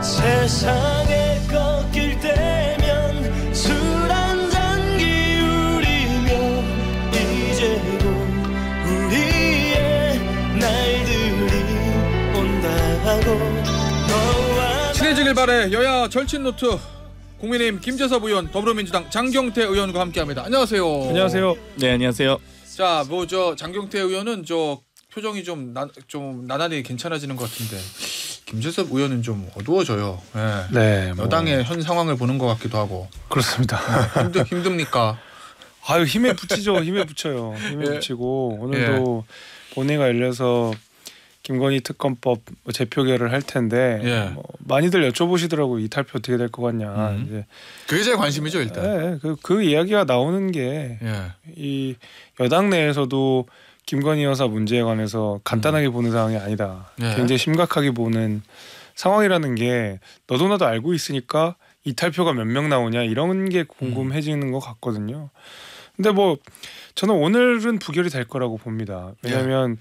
세상에 꺾일 때면 술 한잔 기울이며 이제고 우리의 날들이 온다고. 친해지길 바래 여야 절친노트 국민의힘 김재섭 의원, 더불어민주당 장경태 의원과 함께합니다. 안녕하세요. 안녕하세요. 네, 안녕하세요. 자, 뭐 저 장경태 의원은 저 표정이 좀 나날이 괜찮아지는 것 같은데 김재섭 의원은 좀 어두워져요. 네, 여당의 현 상황을 보는 것 같기도 하고. 그렇습니다. 힘듭니까? 아유, 힘에 붙이죠. 힘에 붙여요. 힘에 붙이고 오늘도 본회의가 열려서 김건희 특검법 재표결을 할 텐데 많이들 여쭤보시더라고. 이 탈표 어떻게 될 것 같냐. 이제 그게 제 관심이죠 일단. 그 이야기가 나오는 게 이 여당 내에서도 김건희 여사 문제에 관해서 간단하게 보는 상황이 아니다. 굉장히 심각하게 보는 상황이라는 게 너도 나도 알고 있으니까 이탈표가 몇 명 나오냐 이런 게 궁금해지는 것 같거든요. 근데 뭐 저는 오늘은 부결이 될 거라고 봅니다. 왜냐하면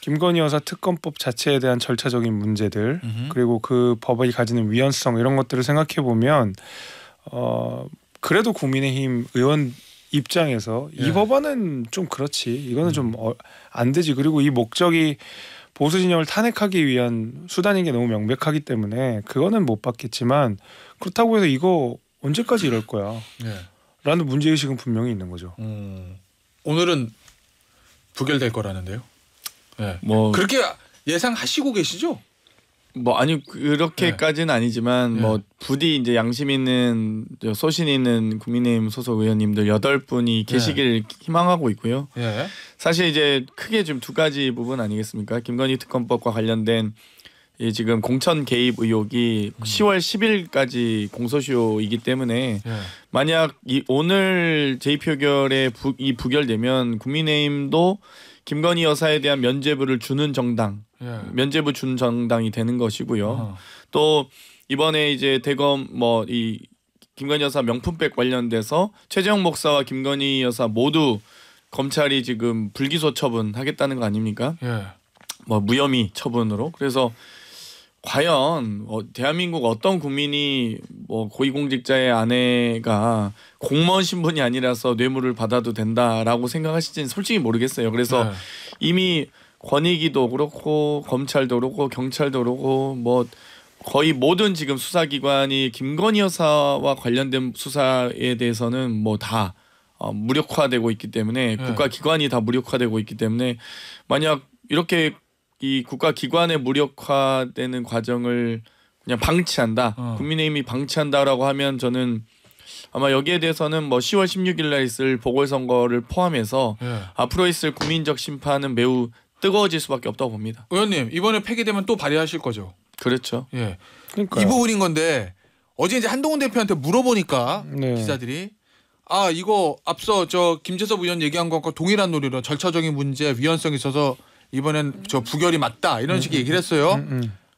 김건희 여사 특검법 자체에 대한 절차적인 문제들 그리고 그 법이 가지는 위헌성 이런 것들을 생각해 보면 그래도 국민의힘 의원 입장에서 이 법안은 좀 그렇지 이거는 좀 안 되지. 그리고 이 목적이 보수 진영을 탄핵하기 위한 수단인 게 너무 명백하기 때문에 그거는 못 받겠지만 그렇다고 해서 이거 언제까지 이럴 거야 라는 문제의식은 분명히 있는 거죠. 오늘은 부결될 거라는데요. 뭐 그렇게 예상하시고 계시죠? 뭐 아니 그렇게까지는 아니지만 뭐 부디 이제 양심 있는 소신 있는 국민의힘 소속 의원님들 8분이 계시길 희망하고 있고요. 사실 이제 크게 좀 두 가지 부분 아니겠습니까? 김건희 특검법과 관련된 이 지금 공천 개입 의혹이 10월 10일까지 공소시효이기 때문에 만약 오늘 재표결에 이 부결되면 국민의힘도 김건희 여사에 대한 면죄부를 주는 정당, 면죄부 준 정당이 되는 것이고요. 또 이번에 이제 대검 뭐 이 김건희 여사 명품백 관련돼서 최재형 목사와 김건희 여사 모두 검찰이 지금 불기소 처분하겠다는 거 아닙니까? 뭐 무혐의 처분으로. 그래서 과연 대한민국 어떤 국민이 뭐 고위공직자의 아내가 공무원 신분이 아니라서 뇌물을 받아도 된다라고 생각하실지는 솔직히 모르겠어요. 그래서 이미 권익위도 그렇고 검찰도 그렇고 경찰도 그렇고 뭐 거의 모든 지금 수사기관이 김건희 여사와 관련된 수사에 대해서는 뭐 다 무력화되고 있기 때문에 국가기관이 다 무력화되고 있기 때문에 만약 이렇게 이 국가기관의 무력화되는 과정을 그냥 방치한다. 국민의힘이 방치한다라고 하면 저는 아마 여기에 대해서는 뭐 10월 16일 날 있을 보궐선거를 포함해서 앞으로 있을 국민적 심판은 매우 뜨거워질 수밖에 없다고 봅니다. 의원님 이번에 폐기되면 또 발의하실 거죠? 그렇죠. 이 부분인 건데 어제 이제 한동훈 대표한테 물어보니까 기자들이 이거 앞서 저 김재섭 의원 얘기한 것과 동일한 논리로 절차적인 문제 위헌성이 있어서 이번엔 저 부결이 맞다 이런 식의 얘기를 했어요.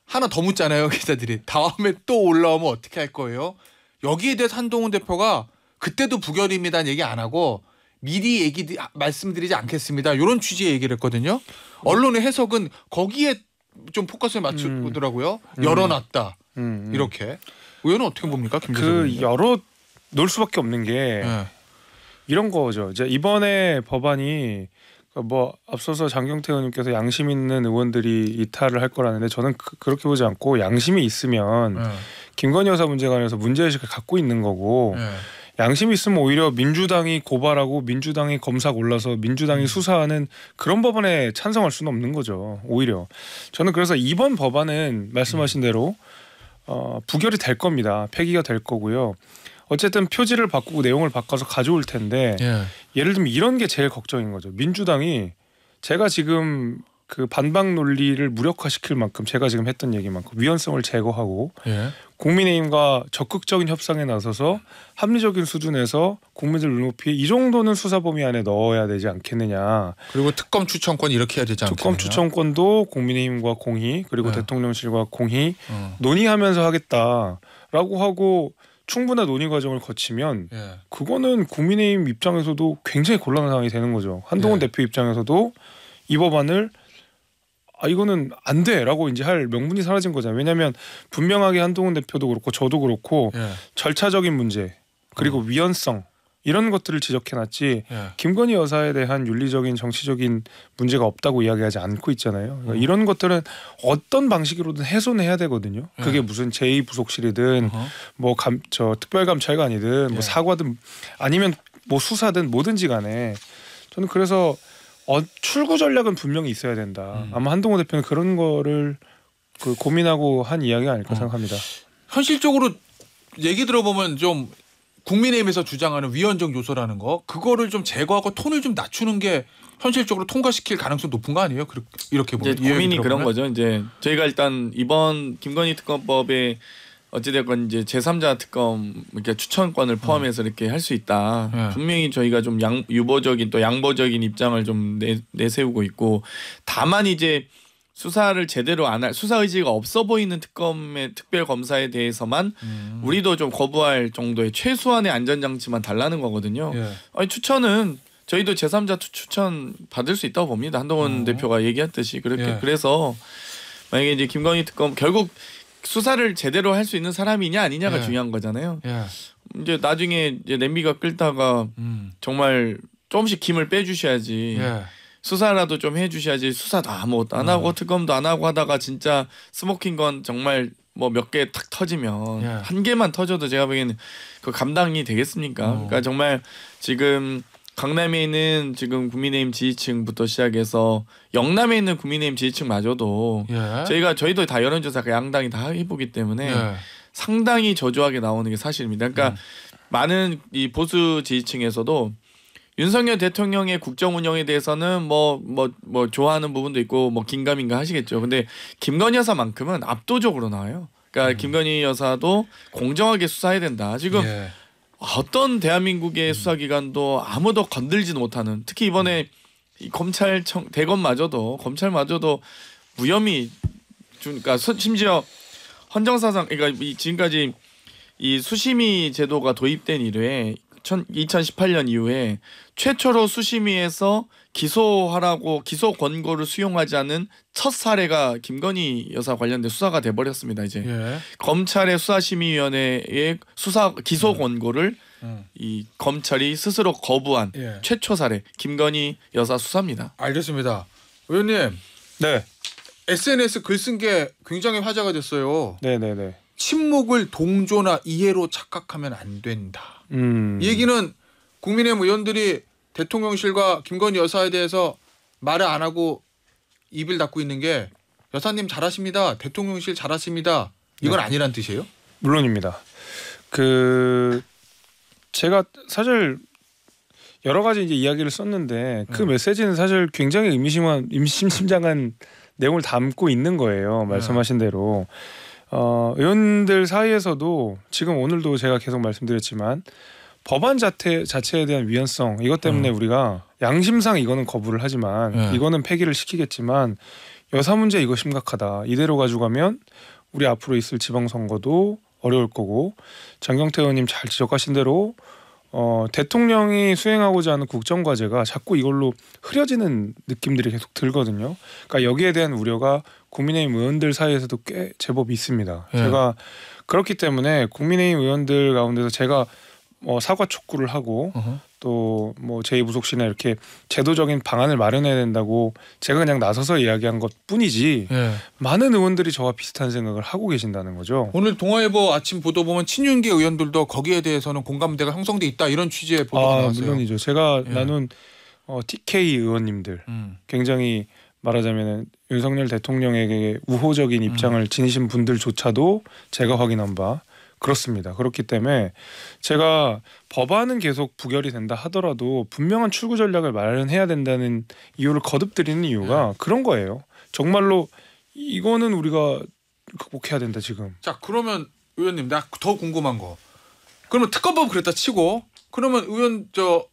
하나 더 묻잖아요 기자들이. 다음에 또 올라오면 어떻게 할 거예요? 여기에 대해서 한동훈 대표가 그때도 부결입니다는 얘기 안 하고 미리 말씀드리지 않겠습니다. 이런 취지의 얘기를 했거든요. 언론의 해석은 거기에 좀 포커스를 맞추더라고요. 열어놨다 이렇게. 의원은 어떻게 봅니까? 그 열어 놓을 수밖에 없는 게 이런 거죠. 이제 이번에 법안이 뭐 앞서서 장경태 의원님께서 양심 있는 의원들이 이탈을 할 거라는데 저는 그렇게 보지 않고 양심이 있으면 김건희 여사 문제에 관해서 문제의식을 갖고 있는 거고 양심이 있으면 오히려 민주당이 고발하고 민주당이 검사 골라서 민주당이 수사하는 그런 법안에 찬성할 수는 없는 거죠. 오히려 저는 그래서 이번 법안은 말씀하신 대로 부결이 될 겁니다. 폐기가 될 거고요. 어쨌든 표지를 바꾸고 내용을 바꿔서 가져올 텐데 예를 들면 이런 게 제일 걱정인 거죠. 민주당이 제가 지금 그 반박 논리를 무력화시킬 만큼 제가 지금 했던 얘기만큼 위헌성을 제거하고 국민의힘과 적극적인 협상에 나서서 합리적인 수준에서 국민들 눈높이 이 정도는 수사 범위 안에 넣어야 되지 않겠느냐. 그리고 특검 추천권 이렇게 해야 되지 않겠느냐. 특검 추천권도 국민의힘과 공의 그리고 대통령실과 공의 논의하면서 하겠다라고 하고 충분한 논의 과정을 거치면 그거는 국민의힘 입장에서도 굉장히 곤란한 상황이 되는 거죠. 한동훈 대표 입장에서도 이 법안을 이거는 안 돼라고 이제 할 명분이 사라진 거잖아요. 왜냐하면 분명하게 한동훈 대표도 그렇고 저도 그렇고 절차적인 문제 그리고 위헌성 이런 것들을 지적해놨지 김건희 여사에 대한 윤리적인 정치적인 문제가 없다고 이야기하지 않고 있잖아요. 그러니까 이런 것들은 어떤 방식으로든 훼손해야 되거든요. 그게 무슨 제2부속실이든 뭐 특별감찰가 아니든 뭐 사과든 아니면 뭐 수사든 뭐든지 간에 저는 그래서 출구 전략은 분명히 있어야 된다. 아마 한동훈 대표는 그런 거를 고민하고 한 이야기가 아닐까 생각합니다. 현실적으로 얘기 들어보면 좀 국민의힘에서 주장하는 위헌적 요소라는 거 그거를 좀 제거하고 톤을 좀 낮추는 게 현실적으로 통과시킬 가능성이 높은 거 아니에요? 이렇게 보면 이제 고민이 그런 거죠. 이제 저희가 일단 이번 김건희 특검법에 어찌됐건 이제 제3자 특검 그러니까 추천권을 포함해서 이렇게 할 수 있다. 분명히 저희가 좀 유보적인 또 양보적인 입장을 좀 내세우고 있고 다만 이제 수사를 제대로 안 할 수사 의지가 없어 보이는 특검의 특별 검사에 대해서만 우리도 좀 거부할 정도의 최소한의 안전장치만 달라는 거거든요. 아니 추천은 저희도 제3자 추천 받을 수 있다고 봅니다. 한동훈 대표가 얘기했듯이 그렇게 그래서 만약에 이제 김건희 특검 결국 수사를 제대로 할 수 있는 사람이냐 아니냐가 중요한 거잖아요. 이제 나중에 이제 냄비가 끓다가 정말 조금씩 김을 빼주셔야지. 수사라도 좀 해주셔야지 수사도 아무것도 안 하고 특검도 안 하고 하다가 진짜 스모킹건 정말 뭐 몇 개 탁 터지면 한 개만 터져도 제가 보기에는 그 감당이 되겠습니까? 그러니까 정말 지금 강남에 있는 지금 국민의힘 지지층부터 시작해서 영남에 있는 국민의힘 지지층마저도 저희도 다 여론조사 양당이 다 해보기 때문에 상당히 저조하게 나오는 게 사실입니다. 그러니까 많은 이 보수 지지층에서도 윤석열 대통령의 국정 운영에 대해서는 뭐 좋아하는 부분도 있고 뭐 긴가민가 하시겠죠. 근데 김건희 여사만큼은 압도적으로 나와요. 그러니까 김건희 여사도 공정하게 수사해야 된다. 지금 어떤 대한민국의 수사기관도 아무도 건들지도 못하는 특히 이번에 이 대검마저도 검찰마저도 무혐의 그러니까 심지어 헌정사상 그러니까 지금까지 이 수심위 제도가 도입된 이래 2018년 이후에 최초로 수심위에서 기소하라고 기소 권고를 수용하지 않은 첫 사례가 김건희 여사 관련된 수사가 돼버렸습니다. 이제 검찰의 수사심의위원회의 수사 기소 권고를 이 검찰이 스스로 거부한 최초 사례 김건희 여사 수사입니다. 알겠습니다. 의원님. 네. SNS 글 쓴 게 굉장히 화제가 됐어요. 네네네. 침묵을 동조나 이해로 착각하면 안 된다. 이 얘기는 국민의힘 의원들이 대통령실과 김건희 여사에 대해서 말을 안 하고 입을 닫고 있는 게 여사님 잘하십니다. 대통령실 잘하십니다. 이건 아니란 뜻이에요? 물론입니다. 제가 사실 여러 가지 이제 이야기를 썼는데 그 메시지는 사실 굉장히 의미심장한 내용을 담고 있는 거예요. 말씀하신 대로. 의원들 사이에서도 지금 오늘도 제가 계속 말씀드렸지만 법안 자체에 대한 위헌성 이것 때문에 우리가 양심상 이거는 거부를 하지만 이거는 폐기를 시키겠지만 여사 문제 이거 심각하다. 이대로 가지고 가면 우리 앞으로 있을 지방선거도 어려울 거고 장경태 의원님 잘 지적하신 대로 대통령이 수행하고자 하는 국정과제가 자꾸 이걸로 흐려지는 느낌들이 계속 들거든요. 그러니까 여기에 대한 우려가 국민의힘 의원들 사이에서도 꽤 제법 있습니다. 제가 그렇기 때문에 국민의힘 의원들 가운데서 제가 사과 촉구를 하고 또 뭐 제2부속실이나 이렇게 제도적인 방안을 마련해야 된다고 제가 그냥 나서서 이야기한 것뿐이지 많은 의원들이 저와 비슷한 생각을 하고 계신다는 거죠. 오늘 동아일보 아침 보도 보면 친윤계 의원들도 거기에 대해서는 공감대가 형성돼 있다 이런 취지의 보도가 나왔어요. 물론이죠. 제가 나눈 TK 의원님들 굉장히 말하자면 윤석열 대통령에게 우호적인 입장을 지니신 분들조차도 제가 확인한 바 그렇습니다. 그렇기 때문에 제가 법안은 계속 부결이 된다 하더라도 분명한 출구 전략을 마련해야 된다는 이유를 거듭드리는 이유가 그런 거예요. 정말로 이거는 우리가 극복해야 된다 지금. 자 그러면 의원님 나 더 궁금한 거. 그러면 특검법 그랬다 치고 그러면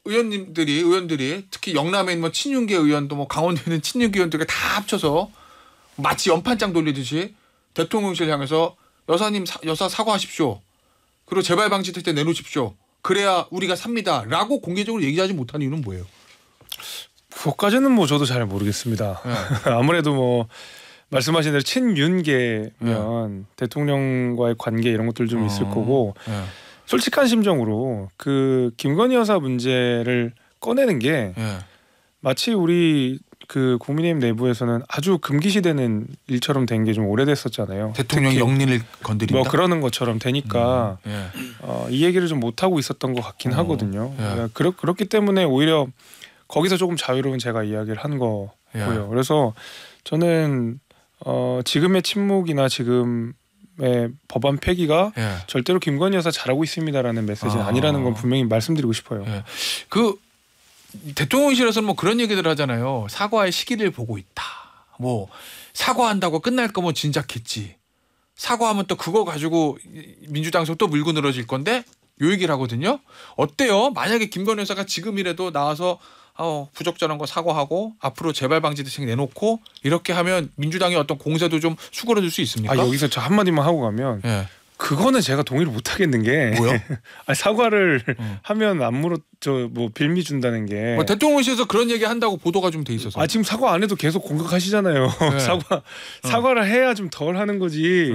의원들이 특히 영남에 있는 친윤계 의원도 뭐 강원도에 있는 친윤계 의원들이 다 합쳐서 마치 연판장 돌리듯이 대통령실 향해서 여사님 여사 사과하십시오. 그리고 재발 방지 특혜 내놓으십시오. 그래야 우리가 삽니다. 라고 공개적으로 얘기하지 못한 이유는 뭐예요? 그것까지는 뭐 저도 잘 모르겠습니다. 네. 아무래도 뭐 말씀하신 대로 친윤계면 대통령과의 관계 이런 것들 좀 있을 거고 솔직한 심정으로 그 김건희 여사 문제를 꺼내는 게 마치 우리 그 국민의힘 내부에서는 아주 금기시되는 일처럼 된 게 좀 오래됐었잖아요. 대통령이 영린을 건드린다. 뭐 그러는 것처럼 되니까 이 얘기를 좀 못 하고 있었던 것 같긴 하거든요. 그렇기 때문에 오히려 거기서 조금 자유로운 제가 이야기를 한 거고요. 그래서 저는 지금의 침묵이나 지금의 법안 폐기가 절대로 김건희 여사 잘하고 있습니다라는 메시지는 아니라는 건 분명히 말씀드리고 싶어요. 그 대통령실에서는 뭐 그런 얘기들 하잖아요. 사과의 시기를 보고 있다. 뭐 사과한다고 끝날 거면 진작했지. 사과하면 또 그거 가지고 민주당에서 또 물고 늘어질 건데 요 얘기를 하거든요. 어때요? 만약에 김건희 여사가 지금이라도 나와서 부적절한 거 사과하고 앞으로 재발 방지 대책 내놓고 이렇게 하면 민주당의 어떤 공세도 좀 수그러들 수 있습니까? 여기서 저 한마디만 하고 가면 그거는 제가 동의를 못 하겠는 게 뭐요? 사과를 하면 안 물어 뭐 빌미 준다는 게 대통령실에서 그런 얘기 한다고 보도가 좀 돼 있어서 지금 사과 안 해도 계속 공격하시잖아요. 사과를 해야 좀 덜 하는 거지.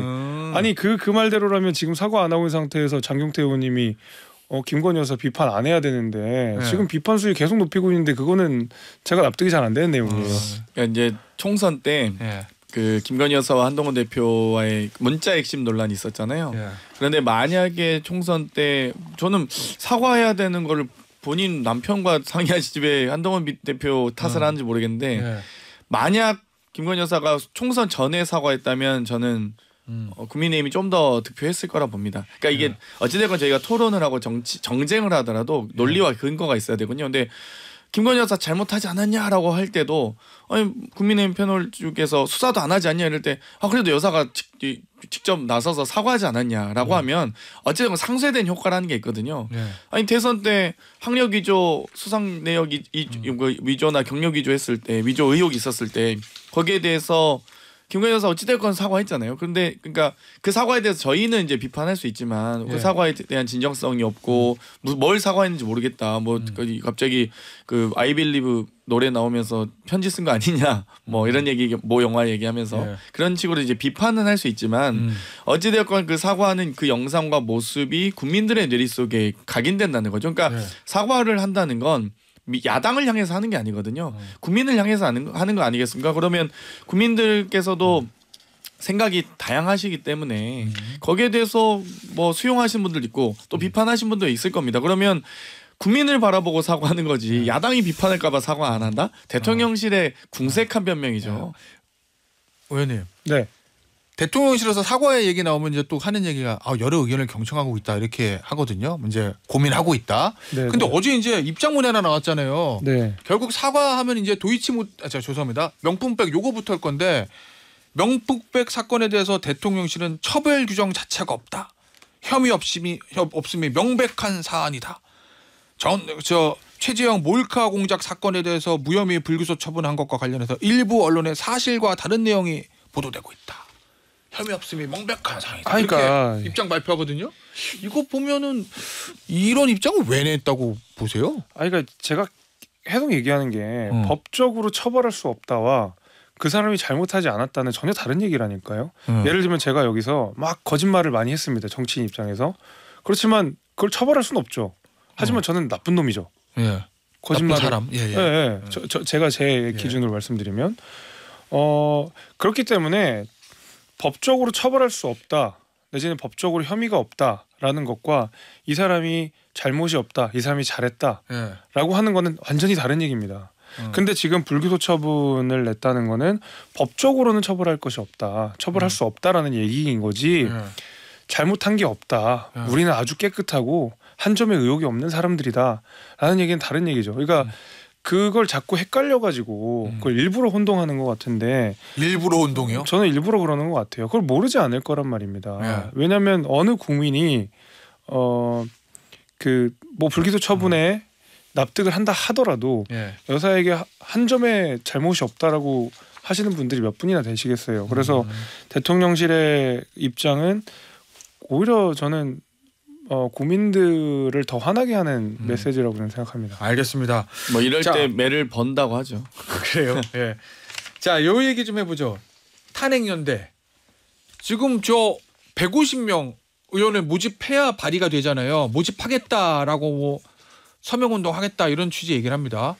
아니 그 말대로라면 지금 사과 안 하고 있는 상태에서 장경태 의원님이 김건희 여사 비판 안 해야 되는데 지금 비판 수위 계속 높이고 있는데 그거는 제가 납득이 잘 안 되는 내용이에요. 그러니까 이제 총선 때 그 김건희 여사와 한동훈 대표와의 문자 핵심 논란이 있었잖아요. 그런데 만약에 총선 때 저는 사과해야 되는 거를 본인 남편과 상의하시지 왜 한동훈 대표 탓을 하는지 모르겠는데 만약 김건희 여사가 총선 전에 사과했다면 저는 국민의힘이 좀 더 득표했을 거라 봅니다. 그러니까 이게 어찌됐건 저희가 토론을 하고 정쟁을 하더라도 논리와 근거가 있어야 되거든요. 근데 김건희 여사 잘못하지 않았냐라고 할 때도 국민의힘 패널 쪽에서 수사도 안 하지 않냐 이럴 때 그래도 여사가 직접 나서서 사과하지 않았냐라고 하면 어쨌든 상쇄된 효과라는 게 있거든요. 대선 때 학력 위조 수상 내역 위조나 경력 위조 했을 때 위조 의혹이 있었을 때 거기에 대해서 김건희 여사 어찌됐건 사과했잖아요. 그런데 그러니까 그 사과에 대해서 저희는 이제 비판할 수 있지만 그 사과에 대한 진정성이 없고 뭘 사과했는지 모르겠다. 뭐 갑자기 그 I Believe 노래 나오면서 편지 쓴 거 아니냐. 뭐 이런 얘기 뭐 영화 얘기하면서 그런 식으로 이제 비판은 할 수 있지만 어찌되었건 그 사과하는 그 영상과 모습이 국민들의 뇌리 속에 각인된다는 거죠. 그러니까 사과를 한다는 건 야당을 향해서 하는 게 아니거든요. 국민을 향해서 하는 거 아니겠습니까? 그러면 국민들께서도 생각이 다양하시기 때문에 거기에 대해서 뭐 수용하신 분들 있고 또 비판하신 분도 있을 겁니다. 그러면 국민을 바라보고 사과하는 거지 야당이 비판할까 봐 사과 안 한다? 대통령실의 궁색한 변명이죠. 의원님. 네. 대통령실에서 사과의 얘기 나오면 이제 또 하는 얘기가 여러 의견을 경청하고 있다 이렇게 하거든요. 이제 고민하고 있다. 근데 어제 이제 입장문이 하나 나왔잖아요. 결국 사과하면 이제 죄송합니다. 명품백 요거부터 할 건데 명품백 사건에 대해서 대통령실은 처벌 규정 자체가 없다. 혐의 없음이 명백한 사안이다. 최재형 몰카 공작 사건에 대해서 무혐의 불기소 처분한 것과 관련해서 일부 언론에 사실과 다른 내용이 보도되고 있다. 혐의 없음이 명백한 사항이다. 그러니까 이렇게 입장 발표하거든요. 이거 보면은 이런 입장을 왜 냈다고 보세요? 그러니까 제가 계속 얘기하는 게 법적으로 처벌할 수 없다와 그 사람이 잘못하지 않았다는 전혀 다른 얘기라니까요. 예를 들면 제가 여기서 막 거짓말을 많이 했습니다. 정치인 입장에서. 그렇지만 그걸 처벌할 수는 없죠. 하지만 저는 나쁜 놈이죠. 거짓말 사람. 제가 제 기준으로 말씀드리면 그렇기 때문에 법적으로 처벌할 수 없다 내지는 법적으로 혐의가 없다라는 것과 이 사람이 잘못이 없다 이 사람이 잘했다라고 하는 거는 완전히 다른 얘기입니다. 근데 지금 불기소 처분을 냈다는 거는 법적으로는 처벌할 것이 없다 처벌할 수 없다라는 얘기인 거지 잘못한 게 없다 우리는 아주 깨끗하고 한 점의 의혹이 없는 사람들이다라는 얘기는 다른 얘기죠. 그러니까 그걸 자꾸 헷갈려가지고 그걸 일부러 혼동하는 것 같은데 일부러 혼동이요? 저는 일부러 그러는 것 같아요. 그걸 모르지 않을 거란 말입니다. 왜냐하면 어느 국민이 그 뭐 불기소 처분에 납득을 한다 하더라도 여사에게 한 점의 잘못이 없다라고 하시는 분들이 몇 분이나 되시겠어요. 그래서 대통령실의 입장은 오히려 저는 국민들을 더 화나게 하는 메시지라고 저는 생각합니다. 알겠습니다. 뭐 이럴 때 매를 번다고 하죠. 그래요. 예. 자, 요 얘기 좀 해보죠. 탄핵연대 지금 저 150명 의원을 모집해야 발의가 되잖아요. 모집하겠다라고 뭐 서명운동 하겠다 이런 취지 얘기를 합니다.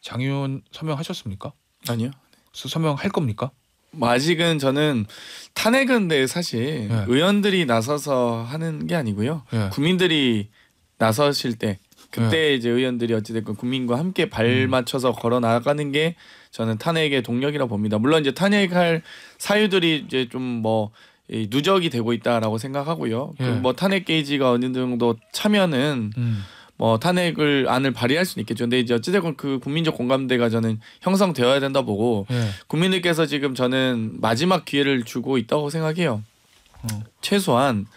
장 의원 서명하셨습니까? 아니요. 서명할 겁니까? 뭐 아직은 저는 탄핵은 근데 사실 의원들이 나서서 하는 게 아니고요. 국민들이 나서실 때 그때 이제 의원들이 어찌됐건 국민과 함께 발 맞춰서 걸어 나가는 게 저는 탄핵의 동력이라고 봅니다. 물론 이제 탄핵할 사유들이 이제 좀 뭐 누적이 되고 있다라고 생각하고요. 뭐 탄핵 게이지가 어느 정도 차면은 뭐 탄핵을 안을 발의할 수는 있겠죠. 근데 이제 어찌됐건 그 국민적 공감대가 저는 형성되어야 된다 보고 국민들께서 지금 저는 마지막 기회를 주고 있다고 생각해요. 최소한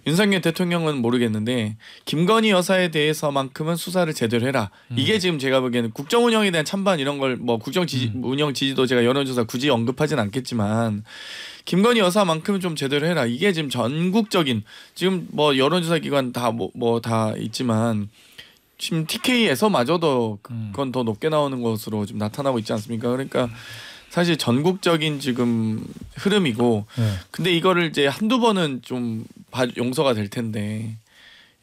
윤석열 대통령은 모르겠는데 김건희 여사에 대해서만큼은 수사를 제대로 해라. 이게 지금 제가 보기에는 국정 운영에 대한 찬반 이런 걸 뭐 국정 운영 지지도 제가 여론조사 굳이 언급하진 않겠지만 김건희 여사만큼은 좀 제대로 해라. 이게 지금 전국적인 지금 뭐 여론조사 기관 다 뭐 다 있지만 지금 TK에서마저도 그건 더 높게 나오는 것으로 좀 나타나고 있지 않습니까? 그러니까 사실 전국적인 지금 흐름이고 근데 이거를 이제 한두 번은 좀 용서가 될 텐데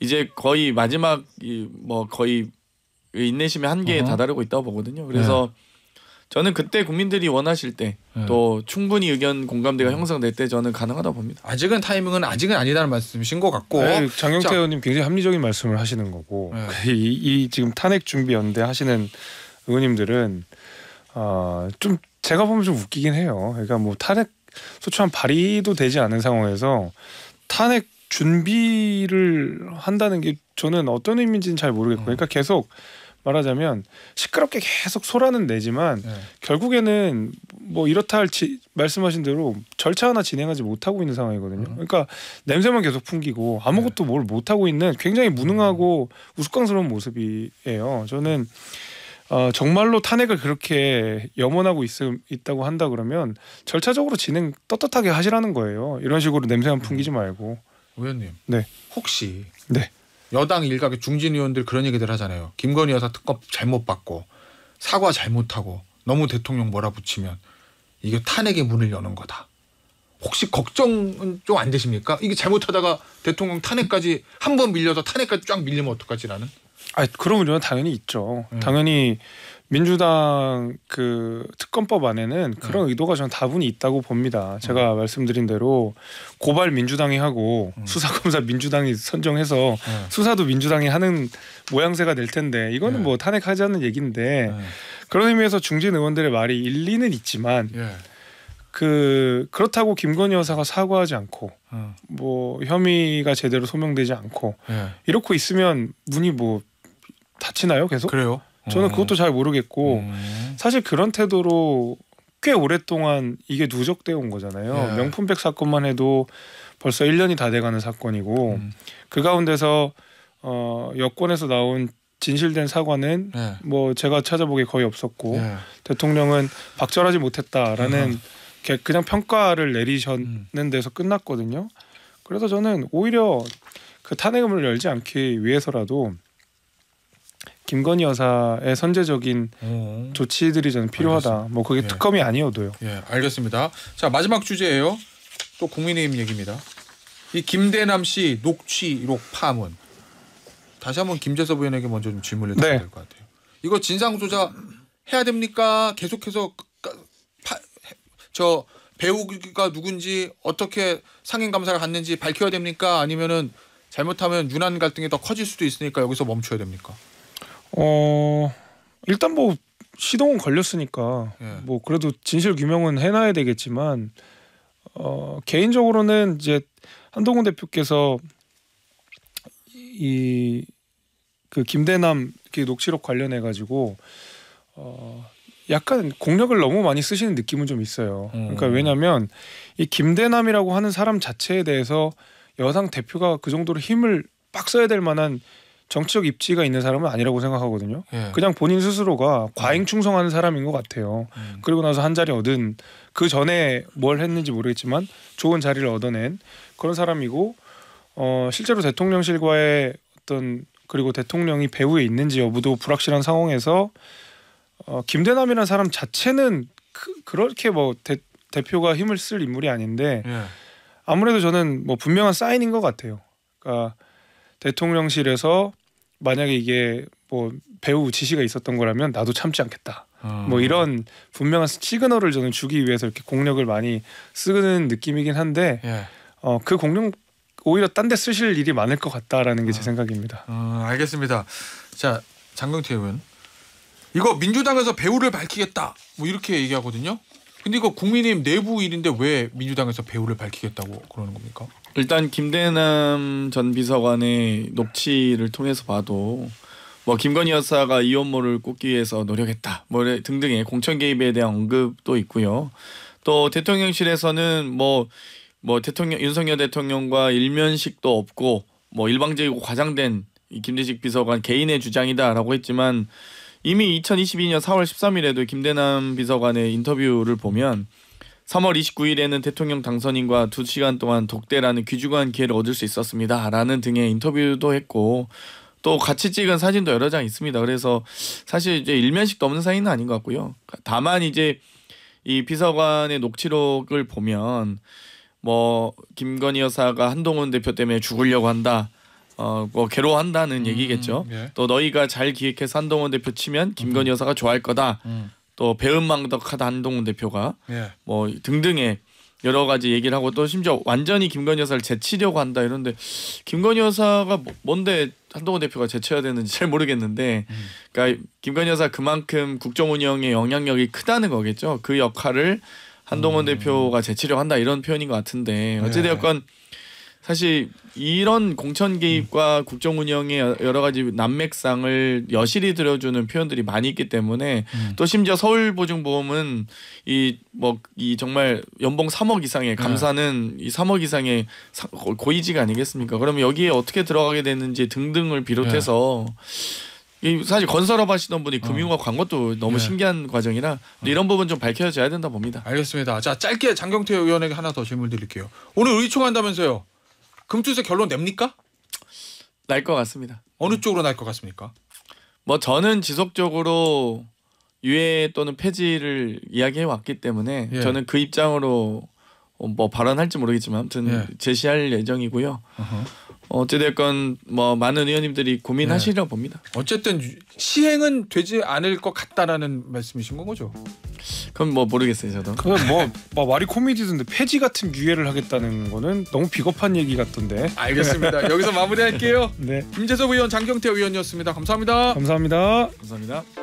이제 거의 마지막 뭐 거의 인내심의 한계에 다다르고 있다고 보거든요. 그래서 저는 그때 국민들이 원하실 때 또 충분히 의견 공감대가 형성될 때 저는 가능하다고 봅니다. 아직은 타이밍은 아직은 아니다는 말씀이신 것 같고 장경태 의원님 굉장히 합리적인 말씀을 하시는 거고 이 지금 탄핵 준비 연대 하시는 의원님들은 좀 제가 보면 좀 웃기긴 해요. 그러니까 뭐 탄핵 소추안 발의도 되지 않은 상황에서 탄핵 준비를 한다는 게 저는 어떤 의미인지는 잘 모르겠고 그러니까 계속 말하자면 시끄럽게 계속 소란은 내지만 결국에는 뭐 이렇다 할 말씀하신 대로 절차 하나 진행하지 못하고 있는 상황이거든요. 그러니까 냄새만 계속 풍기고 아무것도 뭘 못하고 있는 굉장히 무능하고 우스꽝스러운 모습이에요. 저는 정말로 탄핵을 그렇게 염원하고 있다고 한다 그러면 절차적으로 진행 떳떳하게 하시라는 거예요. 이런 식으로 냄새만 풍기지 말고. 의원님. 네. 혹시 네. 여당 일각의 중진 의원들 그런 얘기들 하잖아요. 김건희 여사 특검 잘못 받고 사과 잘못하고 너무 대통령 몰아붙이면 이게 탄핵의 문을 여는 거다. 혹시 걱정은 좀 안 되십니까? 이게 잘못하다가 대통령 탄핵까지 한 번 밀려서 탄핵까지 쫙 밀리면 어떡하지라는? 그런 우려는 당연히 있죠. 당연히 민주당 그 특검법 안에는 그런 의도가 저는 다분히 있다고 봅니다. 제가 말씀드린 대로 고발 민주당이 하고 수사검사 민주당이 선정해서 수사도 민주당이 하는 모양새가 될 텐데 이거는 뭐 탄핵하자는 얘기인데 그런 의미에서 중진 의원들의 말이 일리는 있지만 그렇다고 김건희 여사가 사과하지 않고 뭐 혐의가 제대로 소명되지 않고 이렇게 있으면 문이 뭐 닫히나요 계속? 그래요? 저는 그것도 잘 모르겠고 사실 그런 태도로 꽤 오랫동안 이게 누적되어 온 거잖아요. 명품백 사건만 해도 벌써 1년이 다 돼가는 사건이고 그 가운데서 여권에서 나온 진실된 사과는 뭐 제가 찾아보기에 거의 없었고 대통령은 박절하지 못했다라는 그냥 평가를 내리셨는 데서 끝났거든요. 그래서 저는 오히려 그 탄핵을 열지 않기 위해서라도 김건희 여사의 선제적인 조치들이 저는 필요하다. 알겠습니다. 뭐 그게 특검이 아니어도요. 알겠습니다. 자 마지막 주제예요. 또 국민의힘 얘기입니다. 이 김대남 씨 녹취록 파문. 다시 한번 김재섭 의원에게 먼저 좀 질문을 드려야 될 것 같아요. 이거 진상 조사 해야 됩니까? 계속해서 저 배우가 누군지 어떻게 상임 감사를 갔는지 밝혀야 됩니까? 아니면은 잘못하면 윤한 갈등이 더 커질 수도 있으니까 여기서 멈춰야 됩니까? 일단 뭐 시동은 걸렸으니까 뭐 그래도 진실 규명은 해놔야 되겠지만 개인적으로는 이제 한동훈 대표께서 이 그 김대남 녹취록 관련해 가지고 약간 공력을 너무 많이 쓰시는 느낌은 좀 있어요. 그러니까 왜냐하면 이 김대남이라고 하는 사람 자체에 대해서 여당 대표가 그 정도로 힘을 빡 써야 될 만한 정치적 입지가 있는 사람은 아니라고 생각하거든요. 그냥 본인 스스로가 과잉 충성하는 사람인 것 같아요. 그리고 나서 한 자리 얻은 그 전에 뭘 했는지 모르겠지만 좋은 자리를 얻어낸 그런 사람이고 실제로 대통령실과의 어떤 그리고 대통령이 배후에 있는지 여부도 불확실한 상황에서 김대남이라는 사람 자체는 그렇게 뭐 대표가 힘을 쓸 인물이 아닌데 아무래도 저는 뭐 분명한 사인인 것 같아요. 그러니까 대통령실에서 만약에 이게 뭐 배후 지시가 있었던 거라면 나도 참지 않겠다. 뭐 이런 분명한 시그널을 저는 주기 위해서 이렇게 공력을 많이 쓰는 느낌이긴 한데 그 공력 오히려 딴 데 쓰실 일이 많을 것 같다라는 게 제 생각입니다. 알겠습니다. 자, 장경태 의원. 이거 민주당에서 배후를 밝히겠다. 뭐 이렇게 얘기하거든요. 근데 이거 국민의힘 내부 일인데 왜 민주당에서 배후를 밝히겠다고 그러는 겁니까? 일단 김대남 전 비서관의 녹취를 통해서 봐도 뭐 김건희 여사가 이 업무를 꽂기 위해서 노력했다. 뭐 등등의 공천 개입에 대한 언급도 있고요. 또 대통령실에서는 뭐 대통령 윤석열 대통령과 일면식도 없고 뭐 일방적이고 과장된 이 김대식 비서관 개인의 주장이다라고 했지만 이미 2022년 4월 13일에도 김대남 비서관의 인터뷰를 보면 3월 29일에는 대통령 당선인과 2시간 동안 독대라는 귀중한 기회를 얻을 수 있었습니다라는 등의 인터뷰도 했고 또 같이 찍은 사진도 여러 장 있습니다. 그래서 사실 이제 일면식도 없는 사이는 아닌 것 같고요. 다만 이제 이 비서관의 녹취록을 보면 뭐 김건희 여사가 한동훈 대표 때문에 죽으려고 한다. 뭐 괴로워한다는 얘기겠죠. 또 너희가 잘 기획해서 한동훈 대표 치면 김건희 여사가 좋아할 거다. 또 배은망덕하다 한동훈 대표가 뭐 등등의 여러 가지 얘기를 하고 또 심지어 완전히 김건희 여사를 제치려고 한다 이런데 김건희 여사가 뭔데 한동훈 대표가 제쳐야 되는지 잘 모르겠는데 그러니까 김건희 여사 그만큼 국정 운영에 영향력이 크다는 거겠죠. 그 역할을 한동훈 대표가 제치려고 한다 이런 표현인 것 같은데 어찌되었건 사실 이런 공천 개입과 국정 운영의 여러 가지 난맥상을 여실히 들어주는 표현들이 많이 있기 때문에 또 심지어 서울보증보험은 이 정말 연봉 3억 이상의 감사는 이 3억 이상의 고위직 아니겠습니까? 그러면 여기에 어떻게 들어가게 됐는지 등등을 비롯해서 사실 건설업 하시던 분이 금융업 간 것도 너무 신기한 과정이라 이런 부분 좀 밝혀져야 된다 봅니다. 알겠습니다. 자, 짧게 장경태 의원에게 하나 더 질문 드릴게요. 오늘 의총한다면서요. 금투세 결론 냅니까? 날 것 같습니다. 어느 쪽으로 날 것 같습니까? 뭐 저는 지속적으로 유예 또는 폐지를 이야기해 왔기 때문에 저는 그 입장으로 뭐 발언할지 모르겠지만 아무튼 제시할 예정이고요. 어찌됐건 뭐 많은 의원님들이 고민하시리라고 봅니다. 어쨌든 시행은 되지 않을 것 같다라는 말씀이신 건 거죠? 그건 뭐 모르겠어요 저도. 그건 뭐 말이 코미디던데 폐지 같은 유예를 하겠다는 거는 너무 비겁한 얘기 같던데. 알겠습니다. 여기서 마무리할게요. 네. 김재섭 의원, 장경태 의원이었습니다. 감사합니다. 감사합니다. 감사합니다.